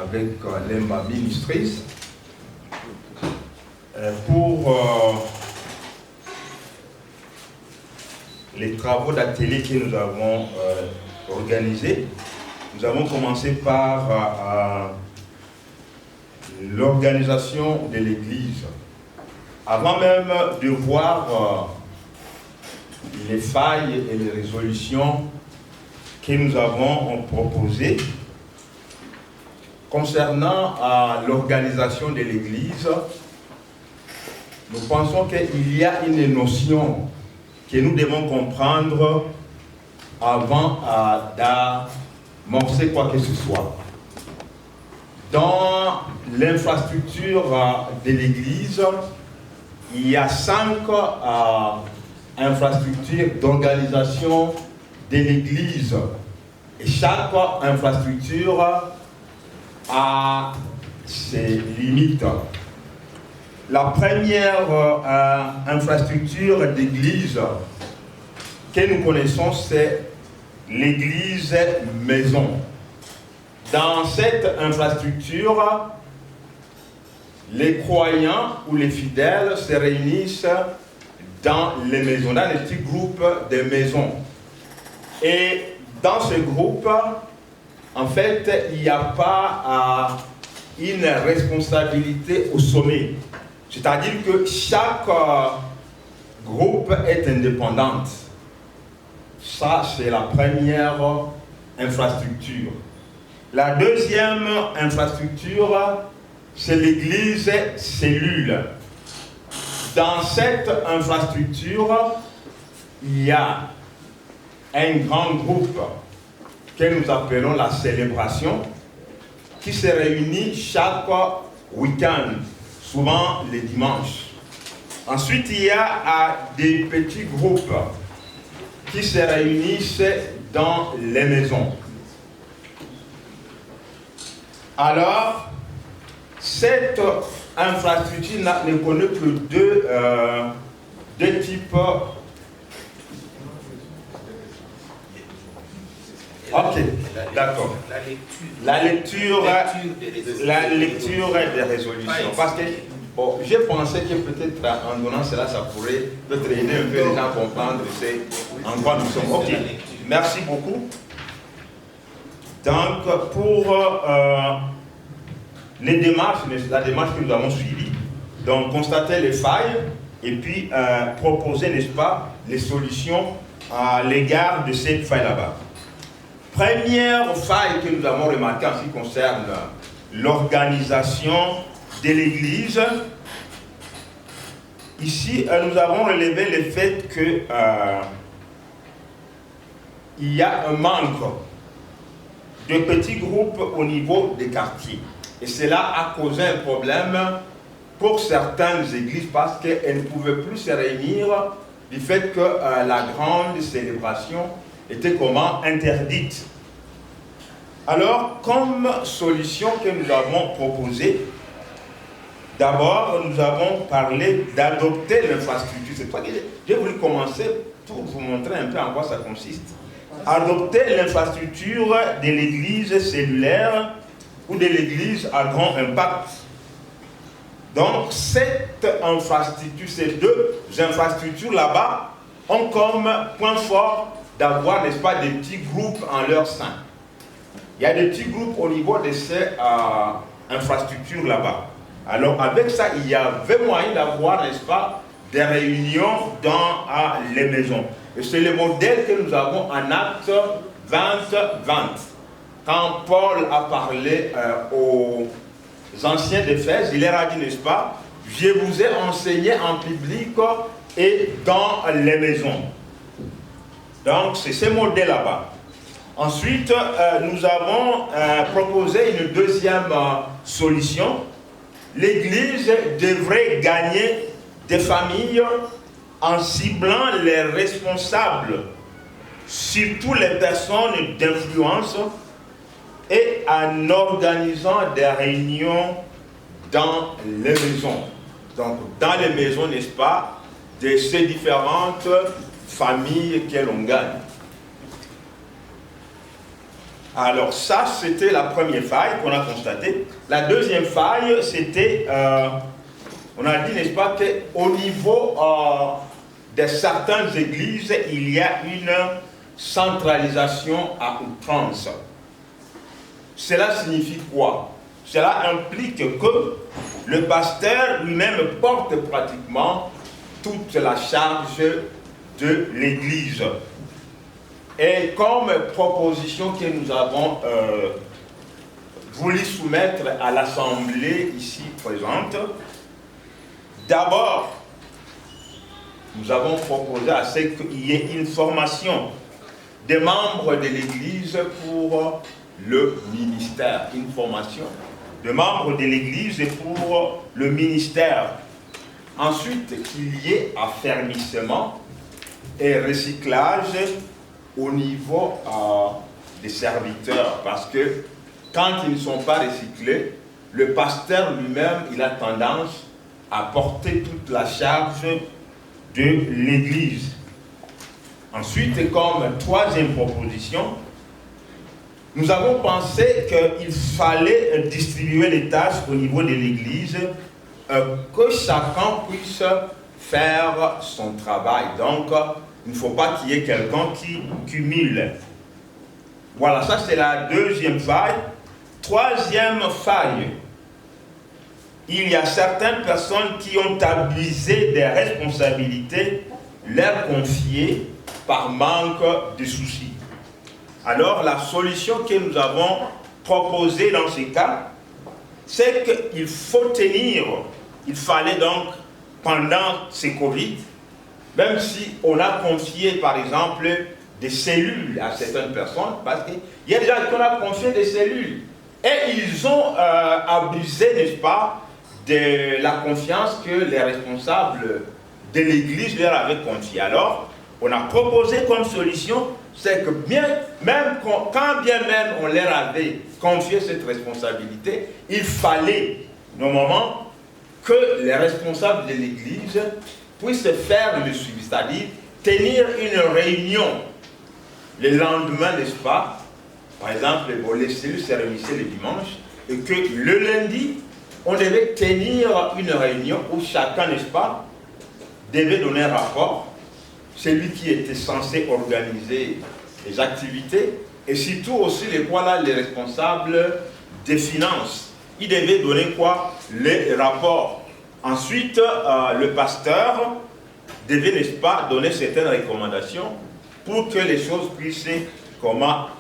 avec Lemba Ministries pour les travaux d'atelier que nous avons organisés. Nous avons commencé par l'organisation de l'Église. Avant même de voir les failles et les résolutions que nous avons proposées concernant l'organisation de l'Église, nous pensons qu'il y a une notion que nous devons comprendre avant d'amorcer quoi que ce soit. Dans l'infrastructure de l'Église, il y a 5 infrastructures d'organisation de l'Église. Et chaque infrastructure a ses limites. La première infrastructure d'église que nous connaissons, c'est l'église maison. Dans cette infrastructure, les croyants ou les fidèles se réunissent dans les maisons, dans les petits groupes de maisons. Et dans ce groupe, en fait, il n'y a pas une responsabilité au sommet. C'est-à-dire que chaque groupe est indépendant. Ça, c'est la première infrastructure. La deuxième infrastructure, c'est l'église cellule. Dans cette infrastructure, il y a un grand groupe que nous appelons la célébration, qui se réunit chaque week-end, souvent les dimanches. Ensuite, il y a des petits groupes qui se réunissent dans les maisons. Alors, cette infrastructure ne connaît que deux types. Ok, d'accord. La lecture des résolutions. Parce que bon, j'ai pensé que peut-être en donnant cela, ça pourrait peut-être aider un peu les gens à comprendre en quoi nous sommes. Ok, merci beaucoup. Donc, pour les démarches, la démarche que nous avons suivie, donc constater les failles et puis proposer, n'est-ce pas, les solutions à l'égard de cette faille là-bas. Première faille que nous avons remarquée en ce qui concerne l'organisation de l'Église. Ici, nous avons relevé le fait que il y a un manque de petits groupes au niveau des quartiers. Et cela a causé un problème pour certaines églises parce qu'elles ne pouvaient plus se réunir du fait que la grande célébration était comment interdite. Alors, comme solution que nous avons proposée, d'abord, nous avons parlé d'adopter l'infrastructure. C'est toi que j'ai voulu commencer pour vous montrer un peu en quoi ça consiste. Adopter l'infrastructure de l'église cellulaire ou de l'église à grand impact. Donc, cette infrastructure, ces deux infrastructures là-bas ont comme point fort d'avoir, n'est-ce pas, des petits groupes en leur sein. Il y a des petits groupes au niveau de ces infrastructures là-bas. Alors, avec ça, il y avait moyen d'avoir, n'est-ce pas, des réunions dans les maisons. Et c'est le modèle que nous avons en Actes 20. Quand Paul a parlé aux anciens d'Éphèse, il leur a dit, n'est-ce pas, je vous ai enseigné en public et dans les maisons. Donc, c'est ce modèle là-bas. Ensuite, nous avons proposé une deuxième solution. L'Église devrait gagner des familles en ciblant les responsables, surtout les personnes d'influence, et en organisant des réunions dans les maisons. Donc, dans les maisons, n'est-ce pas, de ces différentes familles que l'on gagne. Alors ça, c'était la première faille qu'on a constatée. La deuxième faille, c'était, on a dit, n'est-ce pas, qu'au niveau de certaines églises, il y a une centralisation à outrance. Cela signifie quoi? Cela implique que le pasteur lui-même porte pratiquement toute la charge de l'église. Et comme proposition que nous avons voulu soumettre à l'Assemblée ici présente, d'abord, nous avons proposé à ce qu'il y ait une formation des membres de l'Église pour le ministère. Une formation de membres de l'Église pour le ministère. Ensuite, qu'il y ait affermissement et recyclage au niveau des serviteurs. Parce que quand ils ne sont pas recyclés, le pasteur lui-même, il a tendance à porter toute la charge de l'Église. Ensuite, comme troisième proposition, nous avons pensé qu'il fallait distribuer les tâches au niveau de l'Église, que chacun puisse faire son travail. Donc, il ne faut pas qu'il y ait quelqu'un qui cumule. Voilà, ça c'est la deuxième faille. Troisième faille, il y a certaines personnes qui ont abusé des responsabilités leur confiées par manque de soucis. Alors, la solution que nous avons proposée dans ces cas, c'est qu'il faut tenir, il fallait donc, pendant ces Covid, même si on a confié, par exemple, des cellules à certaines personnes, parce qu'il y a des gens qu'on a confié des cellules, et ils ont abusé, n'est-ce pas, de la confiance que les responsables de l'Église leur avaient confiée. Alors, on a proposé comme solution, c'est que quand bien même on leur avait confié cette responsabilité, il fallait, normalement, que les responsables de l'Église puissent faire le suivi, c'est-à-dire tenir une réunion le lendemain, n'est-ce pas? Par exemple, les cellules se réunissaient le dimanche, et que le lundi, on devait tenir une réunion où chacun, n'est-ce pas, devait donner un rapport, celui qui était censé organiser les activités, et surtout aussi les responsables des finances. Ils devaient donner quoi? Les rapports. Ensuite, le pasteur devait, n'est-ce pas, donner certaines recommandations pour que les choses puissent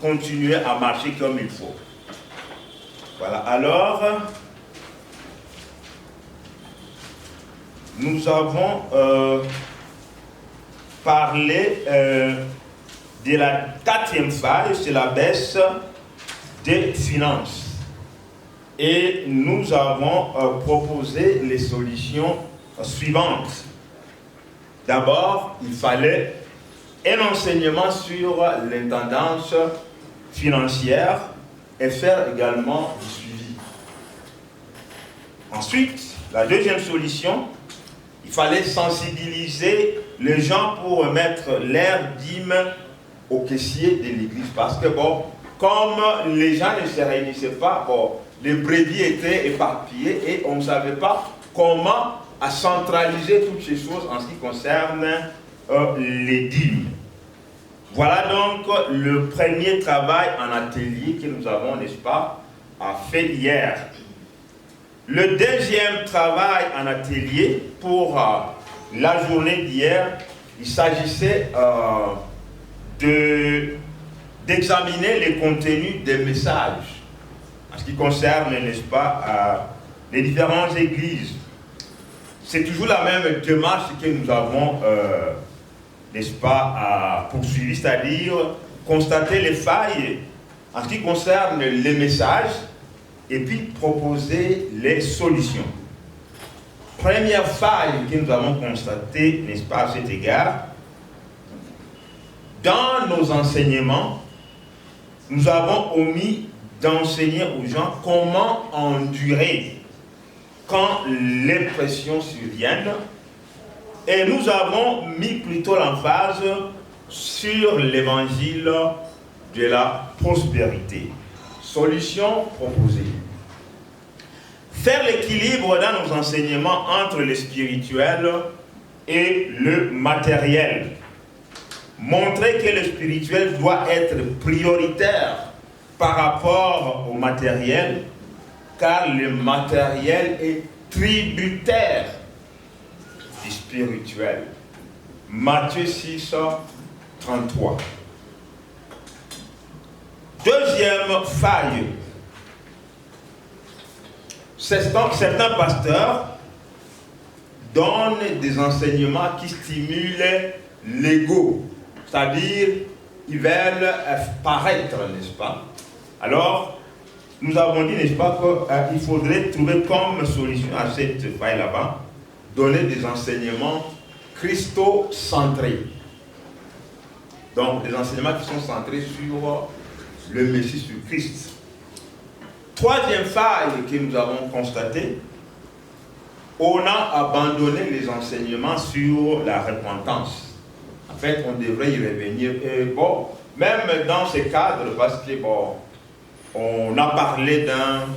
continuer à marcher comme il faut. Voilà, alors, nous avons parlé de la quatrième faille, c'est la baisse des finances. Et nous avons proposé les solutions suivantes. D'abord, il fallait un enseignement sur l'intendance financière et faire également du suivi. Ensuite, la deuxième solution, il fallait sensibiliser les gens pour mettre leur dîme au caissier de l'église. Parce que, bon, comme les gens ne se réunissaient pas, bon, les brebis étaient éparpillées et on ne savait pas comment centraliser toutes ces choses en ce qui concerne les dîmes. Voilà donc le premier travail en atelier que nous avons, n'est-ce pas, fait hier. Le deuxième travail en atelier pour la journée d'hier, il s'agissait d'examiner les contenus des messages en ce qui concerne, n'est-ce pas, les différentes églises. C'est toujours la même démarche que nous avons, n'est-ce pas, poursuivi, c'est-à-dire constater les failles en ce qui concerne les messages et puis proposer les solutions. Première faille que nous avons constatée, n'est-ce pas, à cet égard, dans nos enseignements, nous avons omis d'enseigner aux gens comment endurer quand les pressions surviennent, et nous avons mis plutôt l'emphase sur l'évangile de la prospérité. Solution proposée. Faire l'équilibre dans nos enseignements entre le spirituel et le matériel. Montrer que le spirituel doit être prioritaire par rapport au matériel, car le matériel est tributaire du spirituel. Matthieu 6, 33. Deuxième faille. Certains pasteurs donnent des enseignements qui stimulent l'ego. C'est-à-dire, ils veulent paraître, n'est-ce pas? Alors, nous avons dit, n'est-ce pas, qu'il faudrait trouver comme solution à cette faille là-bas, donner des enseignements christocentrés. Donc, des enseignements qui sont centrés sur le Messie, sur Christ. Troisième faille que nous avons constatée, on a abandonné les enseignements sur la repentance. En fait, on devrait y revenir. Et bon, même dans ce cadre, parce que bon, on a parlé d'un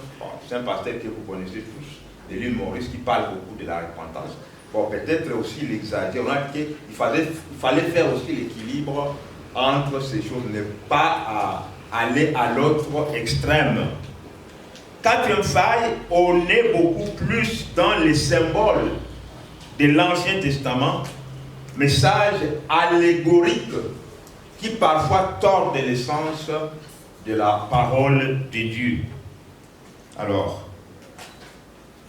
pasteur que vous connaissez tous, de l'île Maurice, qui parle beaucoup de la repentance. Bon, peut-être aussi l'exagère. On a dit qu'il fallait faire aussi l'équilibre entre ces choses, ne pas aller à l'autre extrême. Quatrième faille, on est beaucoup plus dans les symboles de l'Ancien Testament, message allégorique qui parfois tordent l'essence de la parole de Dieu. Alors,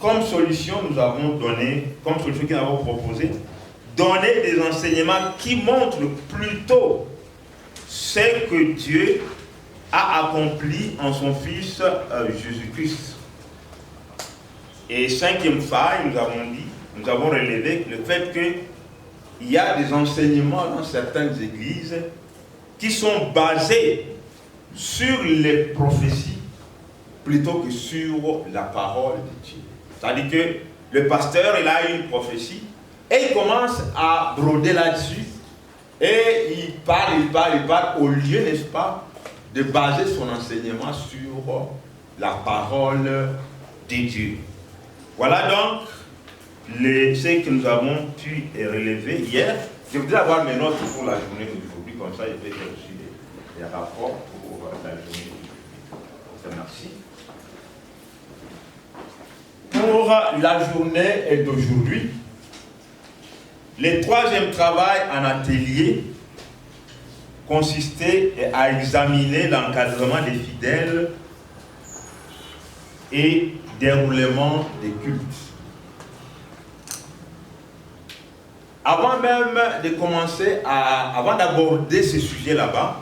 comme solution, nous avons donné, comme solution que nous avons proposé, donner des enseignements qui montrent plutôt ce que Dieu a accompli en son Fils Jésus-Christ. Et cinquième faille, nous avons relevé le fait qu'il y a des enseignements dans certaines églises qui sont basés sur les prophéties plutôt que sur la parole de Dieu. C'est-à-dire que le pasteur, il a une prophétie et il commence à broder là-dessus et il parle, au lieu, n'est-ce pas, de baser son enseignement sur la parole de Dieu. Voilà donc ce que nous avons pu relever hier. Je voudrais avoir mes notes pour la journée d'aujourd'hui, comme ça je vais faire aussi des rapports pour la journée d'aujourd'hui. Merci. Pour la journée d'aujourd'hui, le troisième travail en atelier consistait à examiner l'encadrement des fidèles et déroulement des cultes. Avant même de commencer avant d'aborder ce sujet là-bas,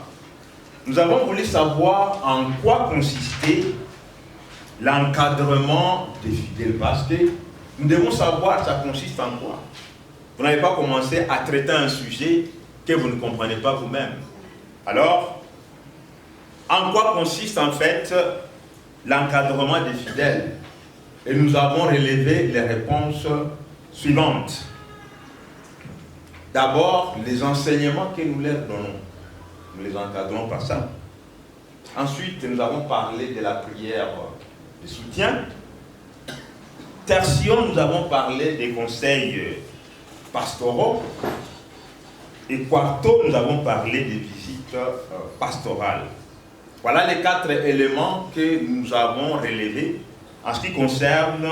nous avons voulu savoir en quoi consistait l'encadrement des fidèles, parce que nous devons savoir ça consiste en quoi. Vous n'avez pas commencé à traiter un sujet que vous ne comprenez pas vous-même. Alors, en quoi consiste en fait l'encadrement des fidèles? Et nous avons relevé les réponses suivantes. D'abord, les enseignements que nous leur donnons. Nous les encadrons par ça. Ensuite, nous avons parlé de la prière de soutien. Tertium, nous avons parlé des conseils pastoraux. Et quarto, nous avons parlé des visites pastorales. Voilà les 4 éléments que nous avons relevés en ce qui concerne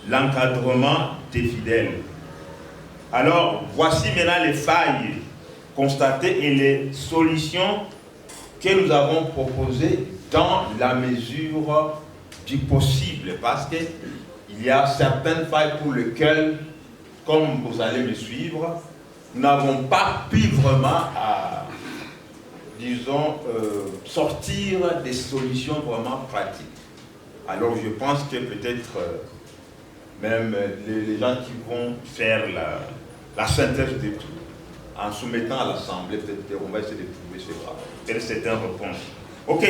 l'encadrement des fidèles. Alors, voici maintenant les failles constatées et les solutions que nous avons proposées dans la mesure du possible. Parce qu'il y a certaines failles pour lesquelles, comme vous allez me suivre, nous n'avons pas pu vraiment, sortir des solutions vraiment pratiques. Alors je pense que peut-être même les gens qui vont faire la synthèse de tout, en soumettant à l'Assemblée, peut-être on va essayer de trouver certaines réponses. Ok,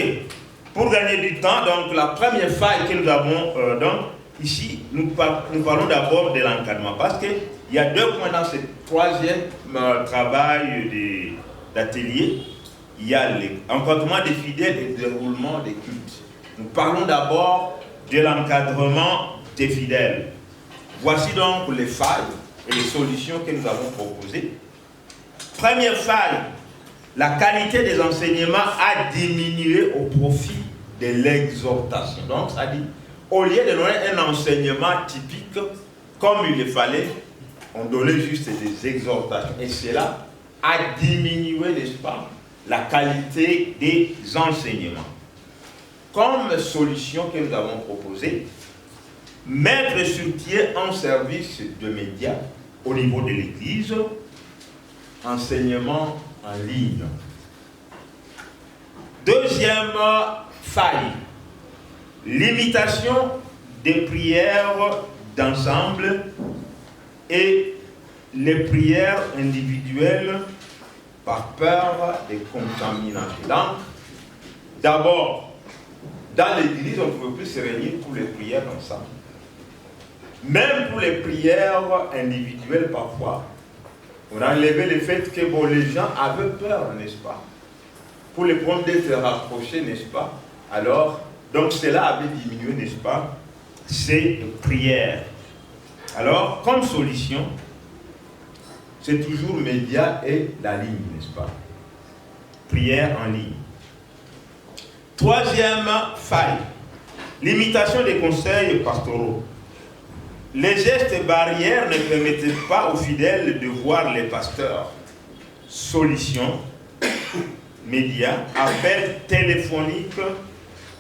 pour gagner du temps, donc la première faille que nous avons, ici, nous parlons d'abord de l'encadrement, parce qu'il y a 2 points dans ce troisième travail d'atelier. il y a l'encadrement des fidèles et le déroulement des cultes. Nous parlons d'abord de l'encadrement des fidèles. Voici donc les failles et les solutions que nous avons proposées. Première faille, la qualité des enseignements a diminué au profit de l'exhortation. Donc, ça dit, au lieu de donner un enseignement typique, comme il le fallait, on donnait juste des exhortations. Et cela a diminué, n'est-ce pas, la qualité des enseignements. Comme solution que nous avons proposée, mettre sur pied un service de médias au niveau de l'Église, enseignement en ligne. Deuxième faille, limitation des prières d'ensemble et les prières individuelles par peur des contaminations. Donc, d'abord, dans l'église, on ne pouvait plus se réunir pour les prières ensemble. Même pour les prières individuelles, parfois, on a enlevé le fait que bon, les gens avaient peur, n'est-ce pas? Pour les prendre d'être rapprochés, n'est-ce pas? Alors, donc cela avait diminué, n'est-ce pas, ces prières. Alors, comme solution, c'est toujours médias et la ligne, n'est-ce pas? Prière en ligne. Troisième faille, limitation des conseils pastoraux. Les gestes barrières ne permettaient pas aux fidèles de voir les pasteurs. Solution, médias, appel téléphonique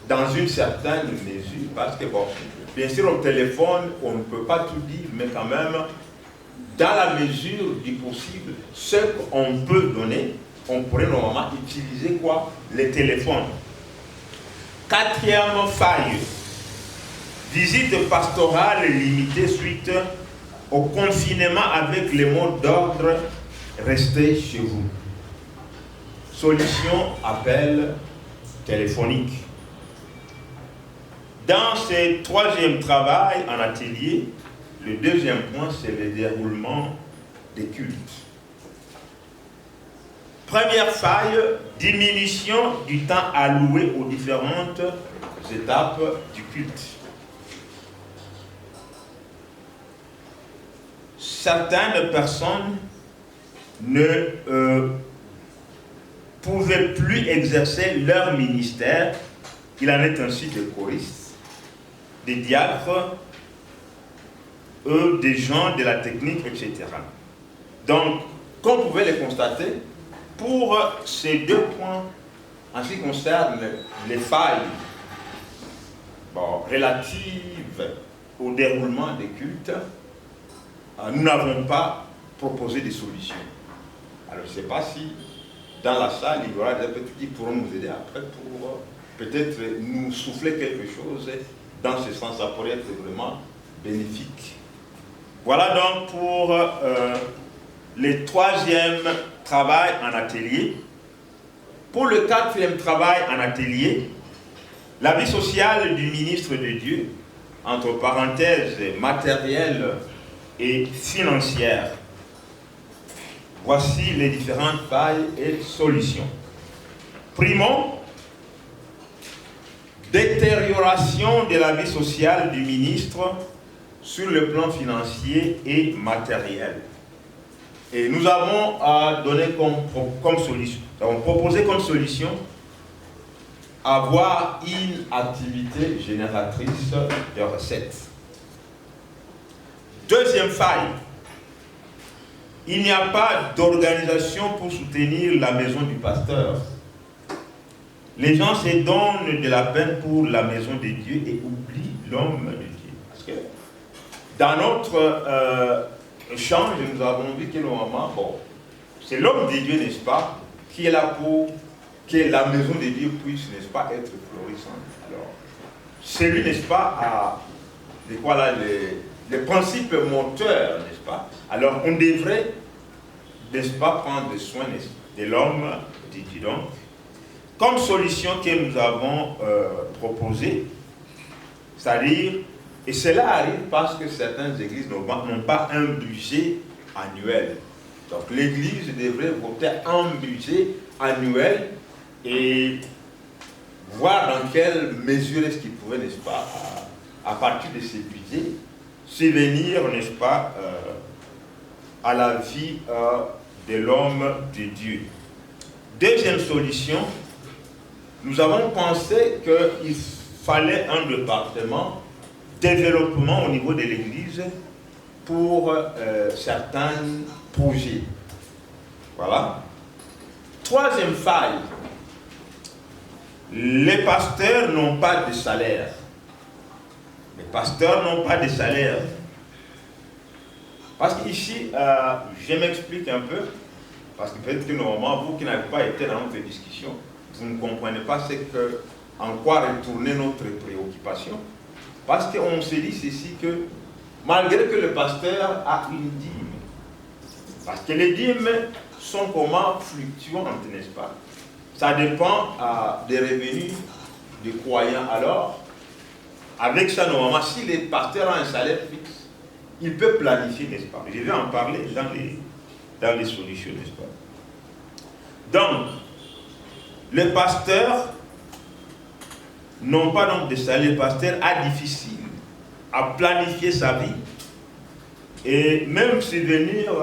dans une certaine mesure, parce que bon, bien sûr au téléphone, on ne peut pas tout dire, mais quand même, dans la mesure du possible, ce qu'on peut donner, on pourrait normalement utiliser quoi? Les téléphones. Quatrième faille, visite pastorale limitée suite au confinement avec les mots d'ordre, restez chez vous. Solution, appel téléphonique. Dans ce troisième travail en atelier, le deuxième point, c'est le déroulement des cultes. Première faille, diminution du temps alloué aux différentes étapes du culte. Certaines personnes ne pouvaient plus exercer leur ministère. Il en est ainsi des choristes, des diacres, des gens de la technique, etc. Donc, comme vous pouvez le constater, pour ces deux points, en ce qui concerne les failles relatives au déroulement des cultes, nous n'avons pas proposé des solutions. Alors, je ne sais pas si dans la salle, il y aura des petits qui pourront nous aider après pour peut-être nous souffler quelque chose dans ce sens. Ça pourrait être vraiment bénéfique. Voilà donc pour le troisième travail en atelier. Pour le quatrième travail en atelier, la vie sociale du ministre de Dieu, entre parenthèses matérielle et financière. Voici les différentes failles et solutions. Primo, détérioration de la vie sociale du ministre sur le plan financier et matériel. Et nous avons donné comme solution, nous avons proposé comme solution avoir une activité génératrice de recettes. Deuxième faille, il n'y a pas d'organisation pour soutenir la maison du pasteur. Les gens se donnent de la peine pour la maison de Dieu et oublient l'homme de Dieu. Parce que dans notre échange, nous avons vu que normalement, c'est l'homme de Dieu, n'est-ce pas, qui est là pour que la maison de Dieu puisse, n'est-ce pas, être florissante. Alors, c'est lui, n'est-ce pas, les principes moteurs, n'est-ce pas. Alors, on devrait, n'est-ce pas, prendre soin de l'homme de Dieu. Donc, comme solution que nous avons proposée, c'est-à-dire, et cela arrive parce que certaines églises n'ont pas un budget annuel. Donc l'église devrait voter un budget annuel et voir dans quelle mesure est-ce qu'il pouvait, n'est-ce pas, à partir de ces budgets, subvenir, n'est-ce pas, à la vie de l'homme de Dieu. Deuxième solution, nous avons pensé qu'il fallait un département développement au niveau de l'Église pour certains projets. Voilà. Troisième faille, les pasteurs n'ont pas de salaire. Les pasteurs n'ont pas de salaire. Parce qu'ici, je m'explique un peu, parce que peut-être que normalement, vous qui n'avez pas été dans notre discussion, vous ne comprenez pas en quoi retourner notre préoccupation. Parce qu'on se dit ceci que, malgré que le pasteur a une dîme, parce que les dîmes sont comment fluctuantes, n'est-ce pas? Ça dépend des revenus des croyants. Alors, avec ça, normalement, si le pasteur a un salaire fixe, il peut planifier, n'est-ce pas? Je vais en parler dans les solutions, n'est-ce pas? Donc, les pasteurs n'ont pas donc de salaire. Le pasteur a difficile à planifier sa vie et même subvenir